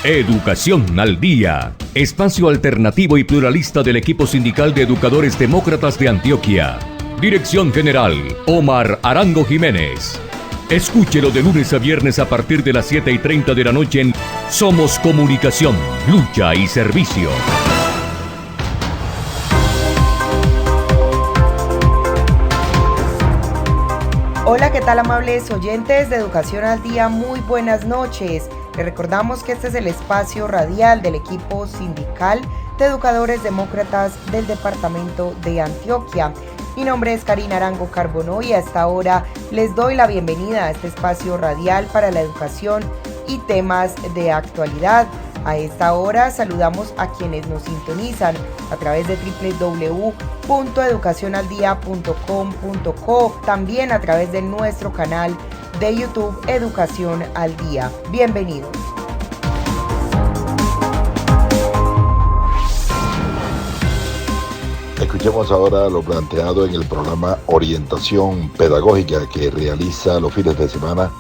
Educación al Día, espacio alternativo y pluralista del equipo sindical de educadores demócratas de Antioquia. Dirección General, Omar Arango Jiménez. Escúchelo de lunes a viernes a partir de las 7:30 de la noche en Somos Comunicación, Lucha y Servicio. Hola, ¿qué tal, amables oyentes de Educación al Día? Muy buenas noches. Les recordamos que este es el espacio radial del equipo sindical de educadores demócratas del departamento de Antioquia. Mi nombre es Karina Arango Carbonó y hasta ahora les doy la bienvenida a este espacio radial para la educación y temas de actualidad. A esta hora saludamos a quienes nos sintonizan a través de www.educacionaldia.com.co, también a través de nuestro canal de YouTube Educación al Día. Bienvenidos. Escuchemos ahora lo planteado en el programa Orientación Pedagógica que realiza los fines de semana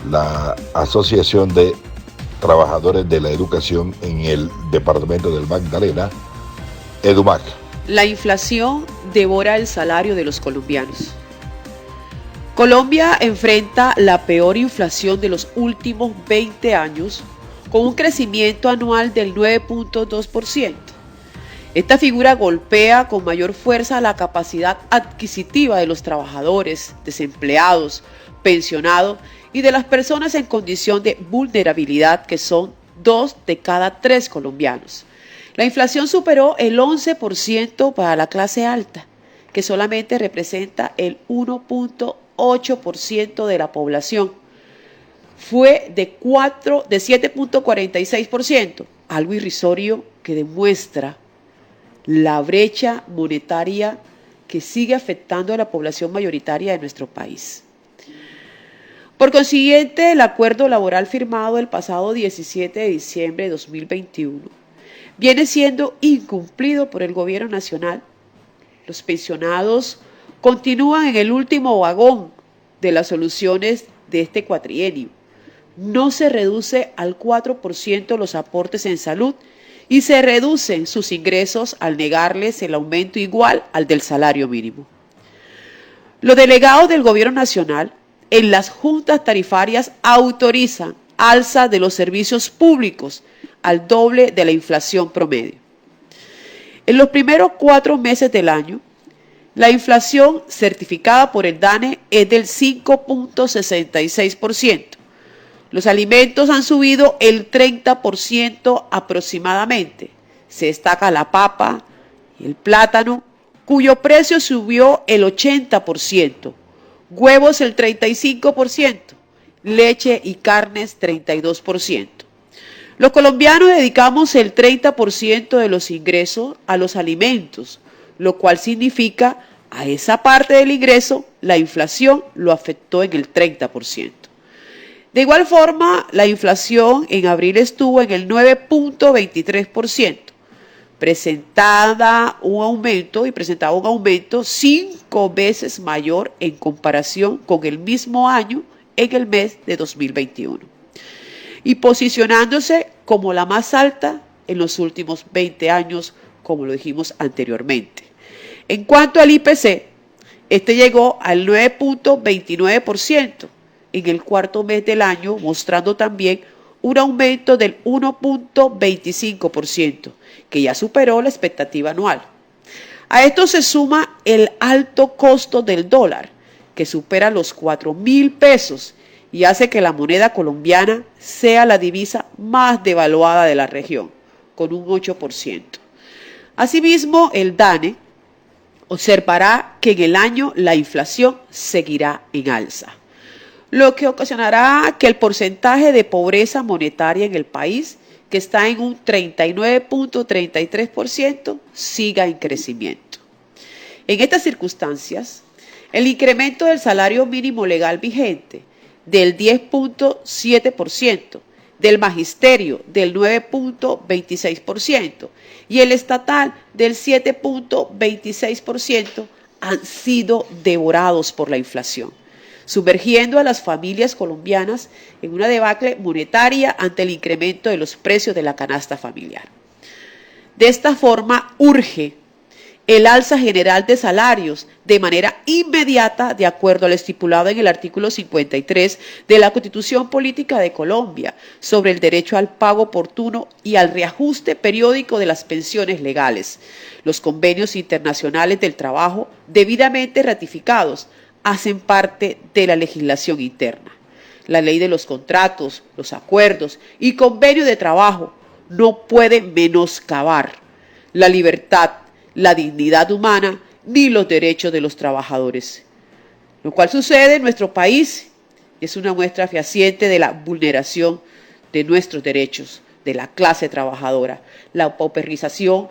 la Asociación de Trabajadores de la Educación en el Departamento del Magdalena, EDUMAC. La inflación devora el salario de los colombianos. Colombia enfrenta la peor inflación de los últimos 20 años, con un crecimiento anual del 9.2%. Esta figura golpea con mayor fuerza la capacidad adquisitiva de los trabajadores, desempleados, pensionados y de las personas en condición de vulnerabilidad, que son 2 de cada 3 colombianos. La inflación superó el 11% para la clase alta, que solamente representa el 1.8% de la población. Fue de 7.46%, algo irrisorio que demuestra la brecha monetaria que sigue afectando a la población mayoritaria de nuestro país. Por consiguiente, el acuerdo laboral firmado el pasado 17 de diciembre de 2021 viene siendo incumplido por el gobierno nacional. Los pensionados continúan en el último vagón de las soluciones de este cuatrienio. No se reduce al 4% los aportes en salud y se reducen sus ingresos al negarles el aumento igual al del salario mínimo. Los delegados del gobierno nacional en las juntas tarifarias autorizan alza de los servicios públicos al doble de la inflación promedio. En los primeros 4 meses del año, la inflación certificada por el DANE es del 5.66%. Los alimentos han subido el 30% aproximadamente. Se destaca la papa y el plátano, cuyo precio subió el 80%, huevos el 35%, leche y carnes 32%. Los colombianos dedicamos el 30% de los ingresos a los alimentos, lo cual significa a esa parte del ingreso la inflación lo afectó en el 30%. De igual forma, la inflación en abril estuvo en el 9.23%, presentaba un aumento 5 veces mayor en comparación con el mismo año en el mes de 2021, y posicionándose como la más alta en los últimos 20 años, como lo dijimos anteriormente. En cuanto al IPC, este llegó al 9.29% en el cuarto mes del año, mostrando también un aumento del 1.25%, que ya superó la expectativa anual. A esto se suma el alto costo del dólar, que supera los 4.000 pesos y hace que la moneda colombiana sea la divisa más devaluada de la región, con un 8%. Asimismo, el DANE observará que en el año la inflación seguirá en alza, lo que ocasionará que el porcentaje de pobreza monetaria en el país, que está en un 39.33%, siga en crecimiento. En estas circunstancias, el incremento del salario mínimo legal vigente del 10.7%, del magisterio del 9.26% y el estatal del 7.26% han sido devorados por la inflación. sumergiendo a las familias colombianas en una debacle monetaria ante el incremento de los precios de la canasta familiar. De esta forma, urge el alza general de salarios de manera inmediata, de acuerdo al estipulado en el artículo 53 de la Constitución Política de Colombia, sobre el derecho al pago oportuno y al reajuste periódico de las pensiones legales. Los convenios internacionales del trabajo, debidamente ratificados, hacen parte de la legislación interna. La ley de los contratos, los acuerdos y convenios de trabajo no pueden menoscabar la libertad, la dignidad humana ni los derechos de los trabajadores. Lo cual sucede en nuestro país es una muestra fehaciente de la vulneración de nuestros derechos, de la clase trabajadora, la pauperización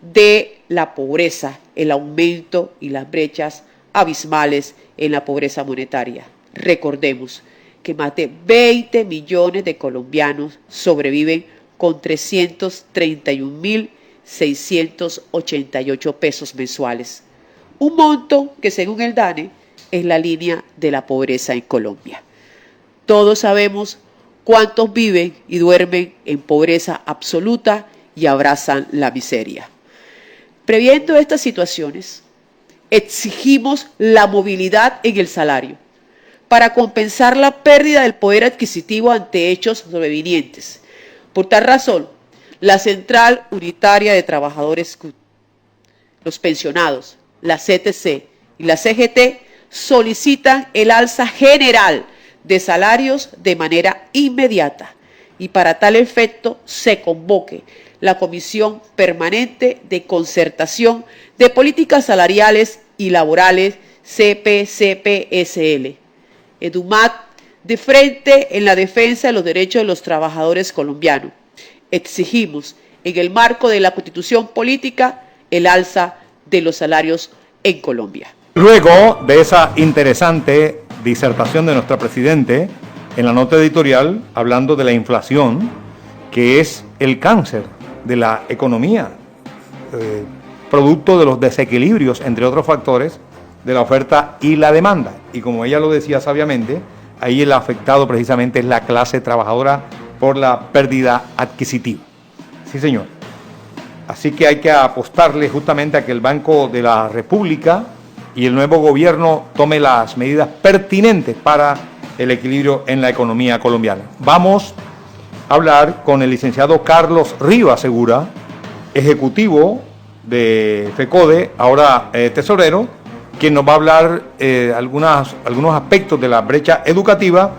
de la pobreza, el aumento y las brechas abismales en la pobreza monetaria. Recordemos que más de 20 millones de colombianos sobreviven con 331.688 pesos mensuales, un monto que según el DANE es la línea de la pobreza en Colombia. Todos sabemos cuántos viven y duermen en pobreza absoluta y abrazan la miseria. Previendo estas situaciones, exigimos la movilidad en el salario para compensar la pérdida del poder adquisitivo ante hechos sobrevinientes. Por tal razón, la Central Unitaria de Trabajadores CUT, los pensionados, la CTC y la CGT solicitan el alza general de salarios de manera inmediata y para tal efecto se convoque la Comisión Permanente de Concertación de Políticas Salariales y Laborales CPCPSL, EDUMAT, de frente en la defensa de los derechos de los trabajadores colombianos. Exigimos, en el marco de la Constitución Política, el alza de los salarios en Colombia. Luego de esa interesante disertación de nuestra Presidente, en la nota editorial, hablando de la inflación, que es el cáncer de la economía, producto de los desequilibrios, entre otros factores, de la oferta y la demanda. Y como ella lo decía sabiamente, ahí el afectado precisamente es la clase trabajadora por la pérdida adquisitiva. Sí, señor. Así que hay que apostarle justamente a que el Banco de la República y el nuevo gobierno tome las medidas pertinentes para el equilibrio en la economía colombiana. Vamos a hablar con el licenciado Carlos Rivas Segura, ejecutivo de FECODE, ahora tesorero, quien nos va a hablar algunos aspectos de la brecha educativa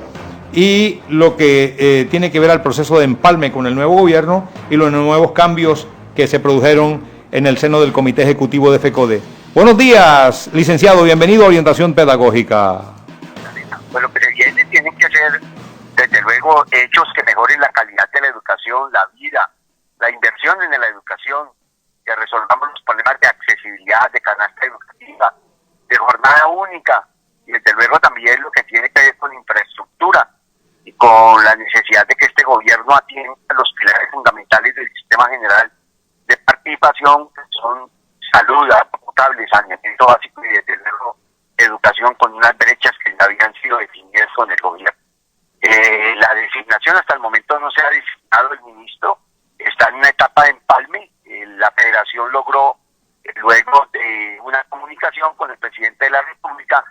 y lo que tiene que ver al proceso de empalme con el nuevo gobierno y los nuevos cambios que se produjeron en el seno del Comité Ejecutivo de FECODE. Buenos días, licenciado, bienvenido a Orientación Pedagógica. Bueno, presidente, tienen que ser, desde luego, hechos que mejoren la calidad de la educación, la vida, la inversión en la educación, que resolvamos los problemas de accesibilidad, de canasta educativa, de jornada única, y desde luego también lo que tiene que ver con infraestructura y con la necesidad de que este gobierno atienda los pilares fundamentales del sistema general de participación, que son salud, agua potable, saneamiento básico y desde luego educación, con unas brechas que ya habían sido definidas con el gobierno. La designación hasta el momento no se ha designado el ministro, está en una etapa de empalme. La federación logró, luego de una comunicación con el presidente de la República,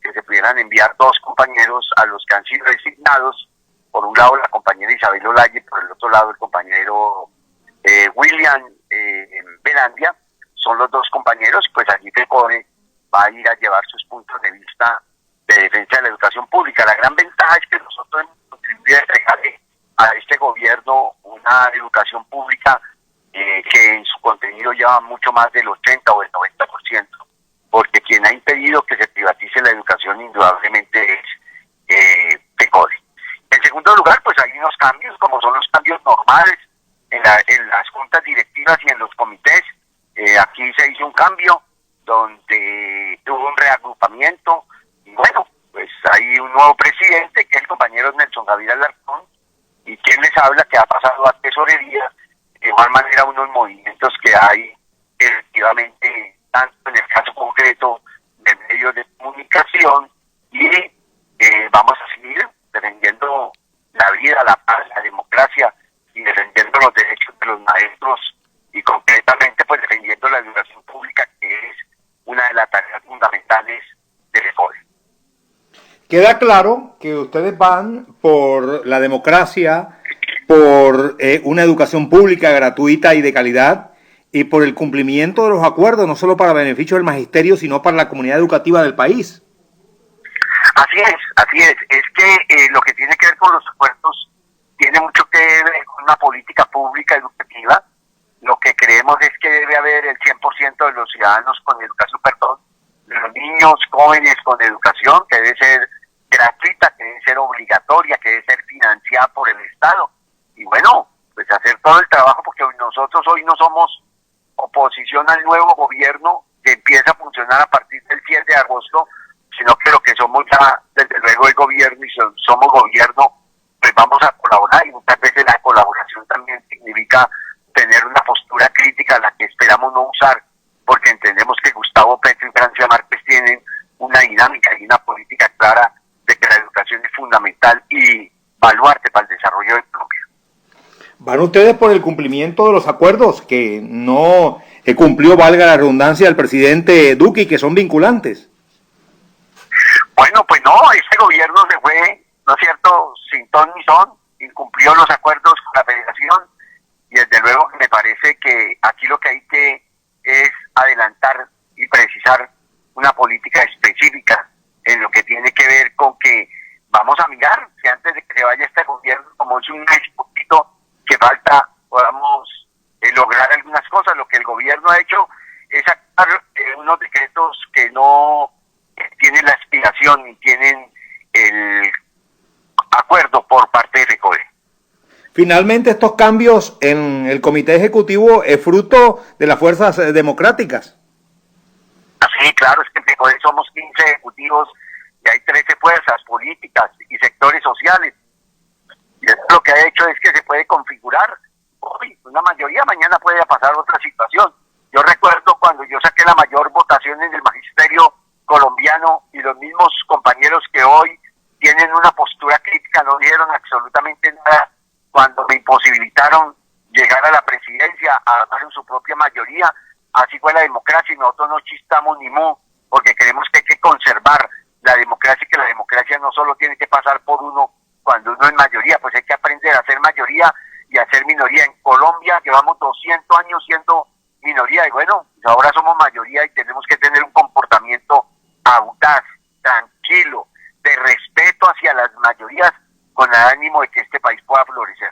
que se pudieran enviar dos compañeros a los que han sido designados, por un lado la compañera Isabel Olaye, por el otro lado el compañero William Belandia. Son los dos compañeros, pues allí FECODE va a ir a llevar sus puntos de vista de defensa de la educación pública. La gran ventaja es que nosotros hemos contribuido a entregarle a este gobierno una educación pública que en su contenido lleva mucho más del 80 o el 90%, porque quien ha impedido que se privatice la educación indudablemente es FECODE. En segundo lugar, pues hay unos cambios, como son los cambios normales en las juntas directivas y en los comités. Aquí se hizo un cambio donde tuvo un reagrupamiento y bueno, pues hay un nuevo presidente que es el compañero Nelson Javier Alarcón, y quien les habla que ha pasado a tesorería. De igual manera unos movimientos que hay efectivamente tanto en el caso concreto de medios de comunicación y Queda claro que ustedes van por la democracia, por una educación pública gratuita y de calidad, y por el cumplimiento de los acuerdos, no solo para beneficio del magisterio, sino para la comunidad educativa del país. Así es, así es. Es que lo que tiene que ver con los acuerdos tiene mucho que ver con una política pública educativa. Lo que creemos es que debe haber el 100% de los ciudadanos con educación, de los niños, jóvenes con educación, que debe ser gratuita, que debe ser obligatoria, que debe ser financiada por el Estado. Y bueno, pues hacer todo el trabajo, porque nosotros hoy no somos oposición al nuevo gobierno que empieza a funcionar a partir del 7 de agosto, sino que lo que somos ya, desde luego, el gobierno, y somos gobierno, pues vamos a colaborar, y muchas veces la colaboración también significa tener una postura crítica a la que esperamos no usar, porque entendemos que Gustavo Petro y Francia Márquez tienen una dinámica y una política clara de que la educación es fundamental y baluarte para el desarrollo de Colombia. ¿Van ustedes por el cumplimiento de los acuerdos que no cumplió, valga la redundancia, el presidente Duque, y que son vinculantes? Bueno, pues no, este gobierno se fue, ¿no es cierto?, sin ton ni son, incumplió los acuerdos con la federación, y desde luego me parece que aquí lo que hay que es adelantar y precisar una política específica en lo que tiene que ver con que vamos a mirar si antes de que se vaya este gobierno, como es un mes poquito que falta, podamos lograr algunas cosas. Lo que el gobierno ha hecho es sacar unos decretos que no tienen la aspiración ni tienen el acuerdo por parte de FECODE. Finalmente, estos cambios en el comité ejecutivo es fruto de las fuerzas democráticas. Sí, claro, es que en FECODE somos 15 ejecutivos y hay 13 fuerzas políticas y sectores sociales. Y eso lo que ha hecho es que se puede configurar hoy una mayoría, mañana puede pasar otra situación. Yo recuerdo cuando yo saqué la mayor votación en el magisterio colombiano y los mismos compañeros que hoy tienen una postura crítica no dijeron absolutamente nada cuando me imposibilitaron llegar a la presidencia, a dar en su propia mayoría. Así fue la democracia, y nosotros no chistamos ni mu, porque creemos que hay que conservar la democracia, y que la democracia no solo tiene que pasar por uno cuando uno es mayoría, pues hay que aprender a ser mayoría y a ser minoría. En Colombia llevamos 200 años siendo minoría, y bueno, pues ahora somos mayoría y tenemos que tener un comportamiento audaz, tranquilo, de respeto hacia las mayorías, con el ánimo de que este país pueda florecer.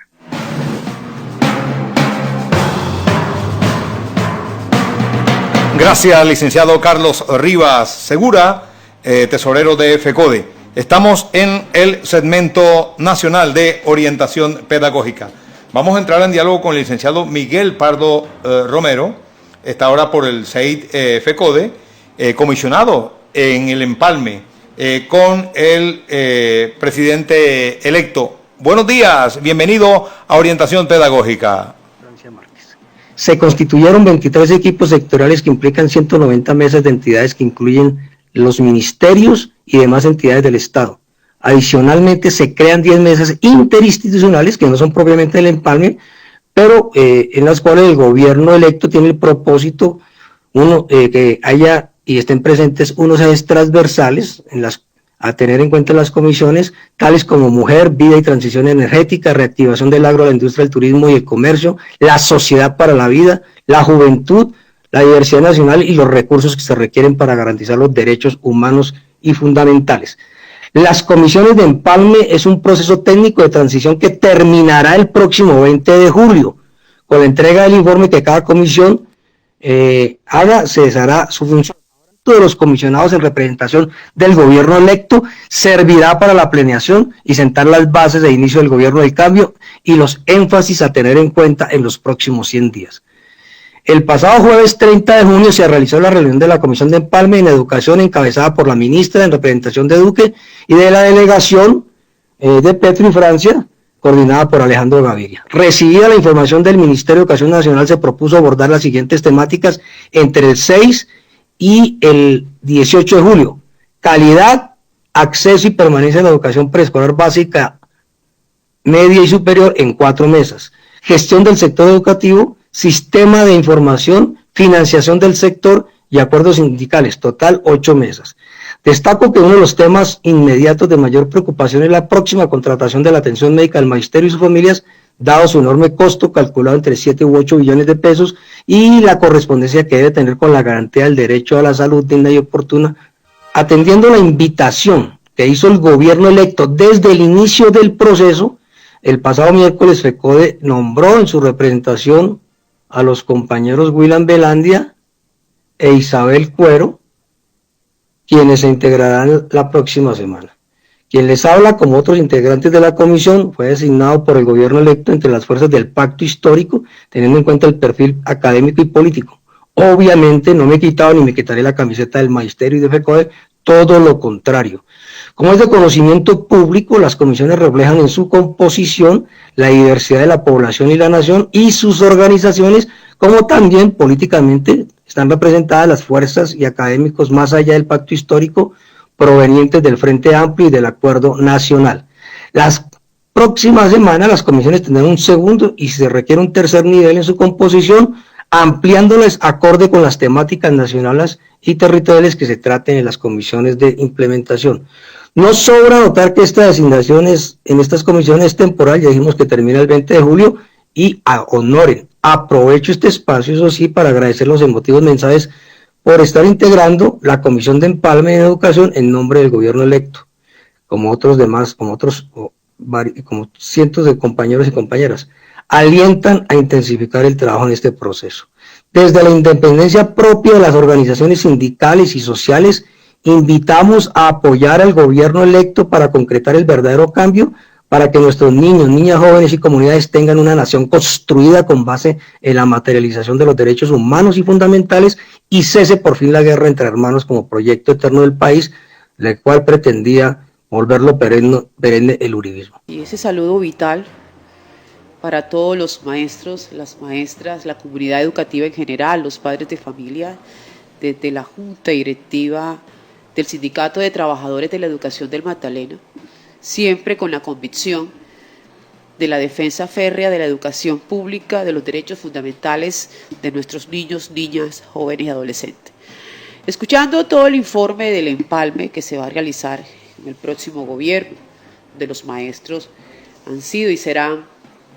Gracias, licenciado Carlos Rivas Segura, tesorero de FECODE. Estamos en el segmento nacional de orientación pedagógica. Vamos a entrar en diálogo con el licenciado Miguel Pardo Romero, está ahora por el CEID FECODE, comisionado en el empalme, con el presidente electo. Buenos días, bienvenido a Orientación Pedagógica. Se constituyeron 23 equipos sectoriales que implican 190 mesas de entidades que incluyen los ministerios y demás entidades del Estado. Adicionalmente, se crean 10 mesas interinstitucionales que no son propiamente del empalme, pero en las cuales el gobierno electo tiene el propósito, que haya y estén presentes unos ejes transversales a tener en cuenta las comisiones, tales como mujer, vida y transición energética, reactivación del agro, la industria, el turismo y el comercio, la sociedad para la vida, la juventud, la diversidad nacional y los recursos que se requieren para garantizar los derechos humanos y fundamentales. Las comisiones de empalme es un proceso técnico de transición que terminará el próximo 20 de julio. Con la entrega del informe que cada comisión haga, cesará su función. De los comisionados en representación del gobierno electo servirá para la planeación y sentar las bases de inicio del gobierno del cambio y los énfasis a tener en cuenta en los próximos 100 días. El pasado jueves 30 de junio se realizó la reunión de la Comisión de Empalme en Educación encabezada por la ministra en representación de Duque y de la delegación de Petro y Francia, coordinada por Alejandro Gaviria. Recibida la información del Ministerio de Educación Nacional, se propuso abordar las siguientes temáticas entre el 6 y el 18 de julio. Calidad, acceso y permanencia en la educación preescolar básica, media y superior en 4 mesas. Gestión del sector educativo, sistema de información, financiación del sector y acuerdos sindicales, total 8 mesas. Destaco que uno de los temas inmediatos de mayor preocupación es la próxima contratación de la atención médica del magisterio y sus familias, dado su enorme costo, calculado entre 7 u 8 billones de pesos, y la correspondencia que debe tener con la garantía del derecho a la salud digna y oportuna, atendiendo la invitación que hizo el gobierno electo desde el inicio del proceso. El pasado miércoles FECODE nombró en su representación a los compañeros William Velandia e Isabel Cuero, quienes se integrarán la próxima semana. Quien les habla, como otros integrantes de la comisión, fue designado por el gobierno electo entre las fuerzas del pacto histórico, teniendo en cuenta el perfil académico y político. Obviamente no me he quitado ni me quitaré la camiseta del magisterio y de FECODE, todo lo contrario. Como es de conocimiento público, las comisiones reflejan en su composición la diversidad de la población y la nación y sus organizaciones, como también políticamente están representadas las fuerzas y académicos más allá del pacto histórico provenientes del Frente Amplio y del Acuerdo Nacional. Las próximas semanas las comisiones tendrán un segundo y si se requiere un tercer nivel en su composición, ampliándoles acorde con las temáticas nacionales y territoriales que se traten en las comisiones de implementación. No sobra notar que esta designación en estas comisiones es temporal, ya dijimos que termina el 20 de julio, y honoren. Aprovecho este espacio, eso sí, para agradecer los emotivos mensajes por estar integrando la Comisión de Empalme en Educación en nombre del gobierno electo, como cientos de compañeros y compañeras. Alientan a intensificar el trabajo en este proceso. Desde la independencia propia de las organizaciones sindicales y sociales, invitamos a apoyar al gobierno electo para concretar el verdadero cambio, para que nuestros niños, niñas, jóvenes y comunidades tengan una nación construida con base en la materialización de los derechos humanos y fundamentales y cese por fin la guerra entre hermanos como proyecto eterno del país, el cual pretendía volverlo perenne el uribismo. Y ese saludo vital para todos los maestros, las maestras, la comunidad educativa en general, los padres de familia, desde la Junta Directiva del Sindicato de Trabajadores de la Educación del Magdalena, siempre con la convicción de la defensa férrea de la educación pública, de los derechos fundamentales de nuestros niños, niñas, jóvenes y adolescentes. Escuchando todo el informe del empalme que se va a realizar en el próximo gobierno, de los maestros han sido y serán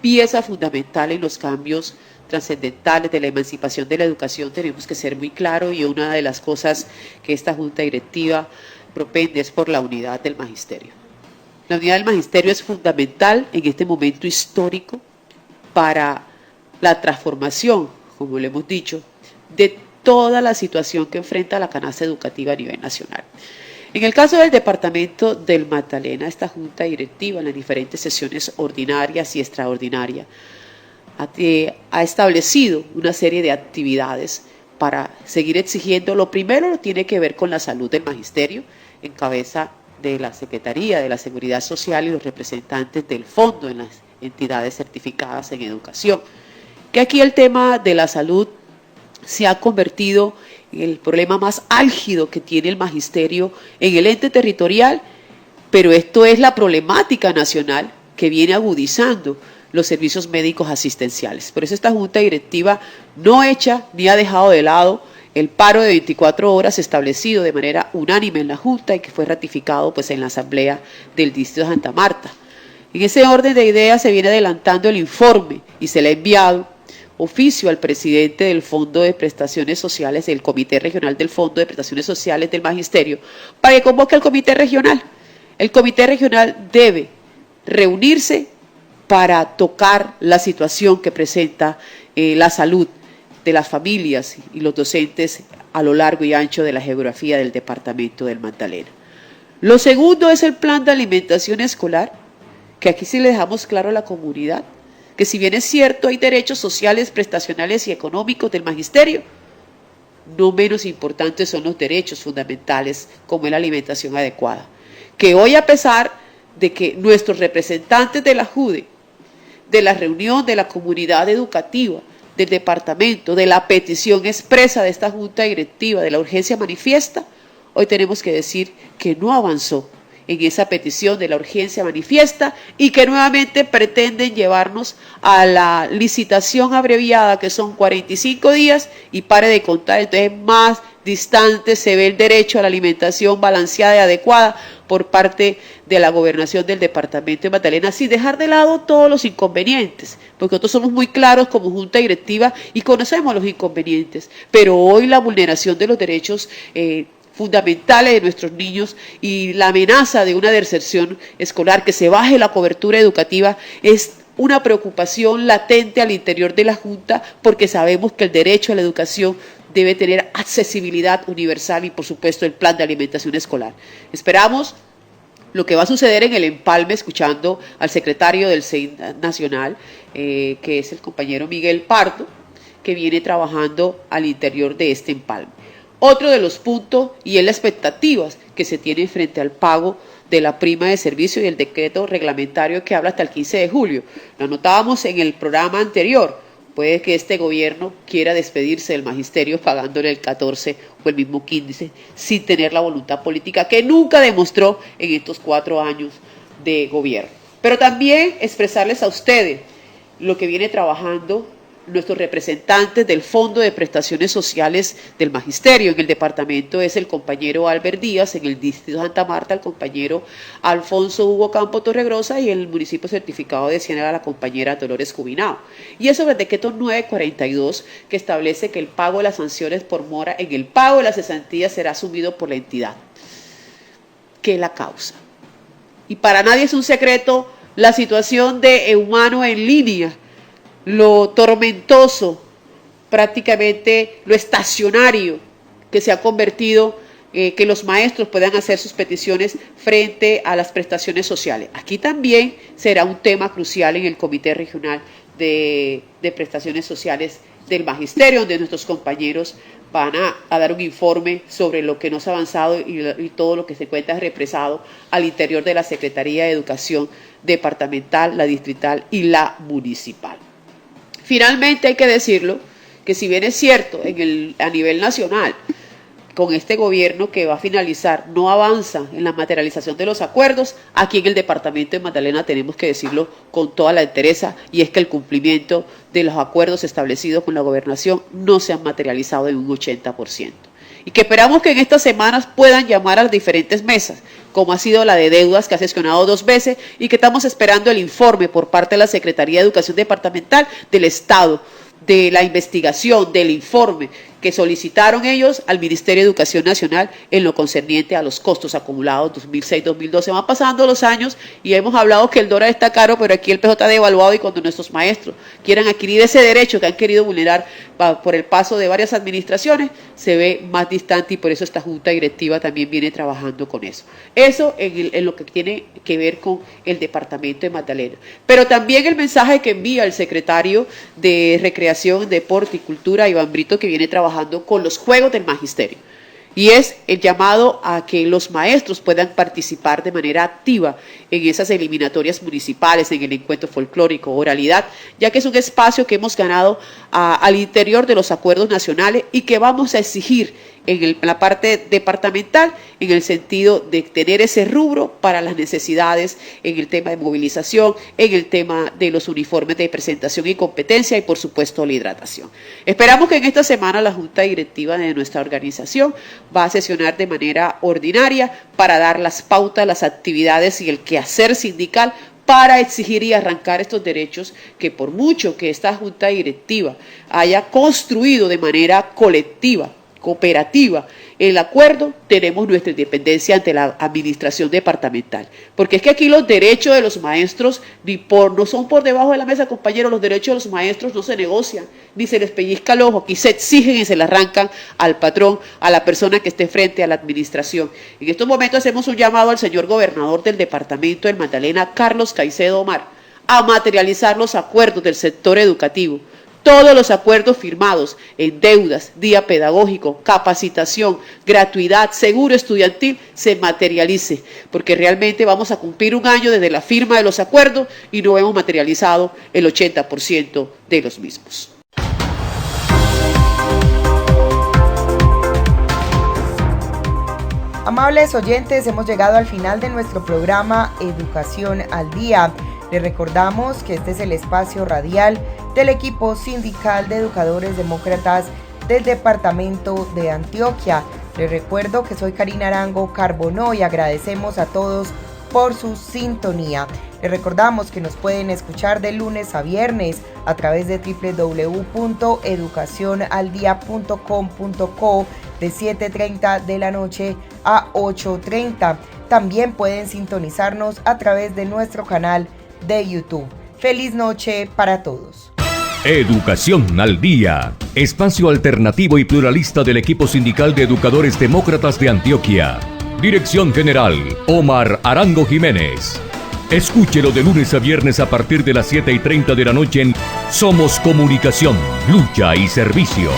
pieza fundamental en los cambios trascendentales de la emancipación de la educación, tenemos que ser muy claros, y una de las cosas que esta Junta Directiva propende es por la unidad del magisterio. La unidad del magisterio es fundamental en este momento histórico para la transformación, como le hemos dicho, de toda la situación que enfrenta la canasta educativa a nivel nacional. En el caso del departamento del Magdalena, esta Junta Directiva en las diferentes sesiones ordinarias y extraordinarias ha establecido una serie de actividades para seguir exigiendo. Lo primero tiene que ver con la salud del magisterio, en cabeza de la Secretaría de la Seguridad Social y los representantes del fondo en las entidades certificadas en educación. Que aquí el tema de la salud se ha convertido en el problema más álgido que tiene el magisterio en el ente territorial, pero esto es la problemática nacional que viene agudizando los servicios médicos asistenciales. Por eso esta Junta Directiva no echa ni ha dejado de lado el paro de 24 horas establecido de manera unánime en la Junta y que fue ratificado pues en la Asamblea del Distrito de Santa Marta. En ese orden de ideas se viene adelantando el informe y se le ha enviado oficio al presidente del Fondo de Prestaciones Sociales, del Comité Regional del Fondo de Prestaciones Sociales del Magisterio, para que convoque al Comité Regional. El Comité Regional debe reunirse para tocar la situación que presenta la salud de las familias y los docentes a lo largo y ancho de la geografía del departamento del Magdalena. Lo segundo es el plan de alimentación escolar, que aquí sí le dejamos claro a la comunidad, que si bien es cierto hay derechos sociales, prestacionales y económicos del magisterio, no menos importantes son los derechos fundamentales como es la alimentación adecuada. Que hoy, a pesar de que nuestros representantes de la JUDE, de la reunión de la comunidad educativa, del departamento, de la petición expresa de esta Junta Directiva, de la urgencia manifiesta, hoy tenemos que decir que no avanzó en esa petición de la urgencia manifiesta y que nuevamente pretenden llevarnos a la licitación abreviada, que son 45 días, y pare de contar, entonces más distante se ve el derecho a la alimentación balanceada y adecuada por parte de la gobernación del departamento de Magdalena, sin dejar de lado todos los inconvenientes, porque nosotros somos muy claros como junta directiva y conocemos los inconvenientes, pero hoy la vulneración de los derechos fundamentales de nuestros niños y la amenaza de una deserción escolar, que se baje la cobertura educativa, es una preocupación latente al interior de la Junta, porque sabemos que el derecho a la educación debe tener accesibilidad universal y, por supuesto, el plan de alimentación escolar. Esperamos lo que va a suceder en el empalme, escuchando al secretario del CEIN Nacional, que es el compañero Miguel Pardo, que viene trabajando al interior de este empalme. Otro de los puntos, y es las expectativas que se tienen frente al pago de la prima de servicio y el decreto reglamentario que habla hasta el 15 de julio. Lo anotábamos en el programa anterior. Puede que este gobierno quiera despedirse del magisterio pagándole el 14 o el mismo 15 sin tener la voluntad política que nunca demostró en estos 4 años de gobierno. Pero también expresarles a ustedes lo que viene trabajando nuestros representantes del Fondo de Prestaciones Sociales del Magisterio. En el departamento es el compañero Albert Díaz, en el distrito de Santa Marta el compañero Alfonso Hugo Campo Torregrosa y en el municipio certificado de Ciénaga la compañera Dolores Cubinao. Y eso es el decreto 942, que establece que el pago de las sanciones por mora en el pago de las cesantías será asumido por la entidad. ¿Qué es la causa? Y para nadie es un secreto la situación de humano en línea, lo tormentoso, prácticamente lo estacionario que se ha convertido, que los maestros puedan hacer sus peticiones frente a las prestaciones sociales. Aquí también será un tema crucial en el Comité Regional de Prestaciones Sociales del Magisterio, donde nuestros compañeros van a dar un informe sobre lo que no se ha avanzado y todo lo que se encuentra represado al interior de la Secretaría de Educación departamental, la distrital y la municipal. Finalmente hay que decirlo, que si bien es cierto a nivel nacional, con este gobierno que va a finalizar, no avanza en la materialización de los acuerdos, aquí en el departamento de Magdalena tenemos que decirlo con toda la entereza, y es que el cumplimiento de los acuerdos establecidos con la gobernación no se han materializado en un 80%. Y que esperamos que en estas semanas puedan llamar a las diferentes mesas, como ha sido la de deudas, que ha sesionado 2 veces, y que estamos esperando el informe por parte de la Secretaría de Educación Departamental del Estado, de la investigación, del informe que solicitaron ellos al Ministerio de Educación Nacional en lo concerniente a los costos acumulados 2006-2012. Van pasando los años y hemos hablado que el dólar está caro, pero aquí el PJ está devaluado, y cuando nuestros maestros quieran adquirir ese derecho que han querido vulnerar por el paso de varias administraciones, se ve más distante, y por eso esta Junta Directiva también viene trabajando con eso. Eso en lo que tiene que ver con el departamento de Magdalena. Pero también el mensaje que envía el secretario de Recreación, Deporte y Cultura, Iván Brito, que viene trabajando con los juegos del magisterio, y es el llamado a que los maestros puedan participar de manera activa en esas eliminatorias municipales, en el encuentro folclórico, oralidad, ya que es un espacio que hemos ganado al interior de los acuerdos nacionales y que vamos a exigir en la parte departamental, en el sentido de tener ese rubro para las necesidades en el tema de movilización, en el tema de los uniformes de presentación y competencia, y por supuesto la hidratación. Esperamos que en esta semana la Junta Directiva de nuestra organización va a sesionar de manera ordinaria para dar las pautas, las actividades y el quehacer sindical para exigir y arrancar estos derechos que, por mucho que esta Junta Directiva haya construido de manera colectiva, cooperativa, el acuerdo, tenemos nuestra independencia ante la administración departamental. Porque es que aquí los derechos de los maestros no son por debajo de la mesa, compañeros. Los derechos de los maestros no se negocian, ni se les pellizca el ojo. Aquí se exigen y se le arrancan al patrón, a la persona que esté frente a la administración. En estos momentos hacemos un llamado al señor gobernador del departamento del Magdalena, Carlos Caicedo Omar, a materializar los acuerdos del sector educativo. Todos los acuerdos firmados en deudas, día pedagógico, capacitación, gratuidad, seguro estudiantil, se materialice, porque realmente vamos a cumplir 1 año desde la firma de los acuerdos y no hemos materializado el 80% de los mismos. Amables oyentes, hemos llegado al final de nuestro programa Educación al Día. Les recordamos que este es el espacio radial del equipo sindical de educadores demócratas del departamento de Antioquia. Les recuerdo que soy Karina Arango Carbonó y agradecemos a todos por su sintonía. Les recordamos que nos pueden escuchar de lunes a viernes a través de www.educacionaldia.com.co de 7:30 de la noche a 8:30. También pueden sintonizarnos a través de nuestro canal de YouTube. Feliz noche para todos. Educación al Día, espacio alternativo y pluralista del equipo sindical de educadores demócratas de Antioquia. Dirección General, Omar Arango Jiménez. Escúchelo de lunes a viernes a partir de las 7:30 de la noche en Somos Comunicación, Lucha y Servicio.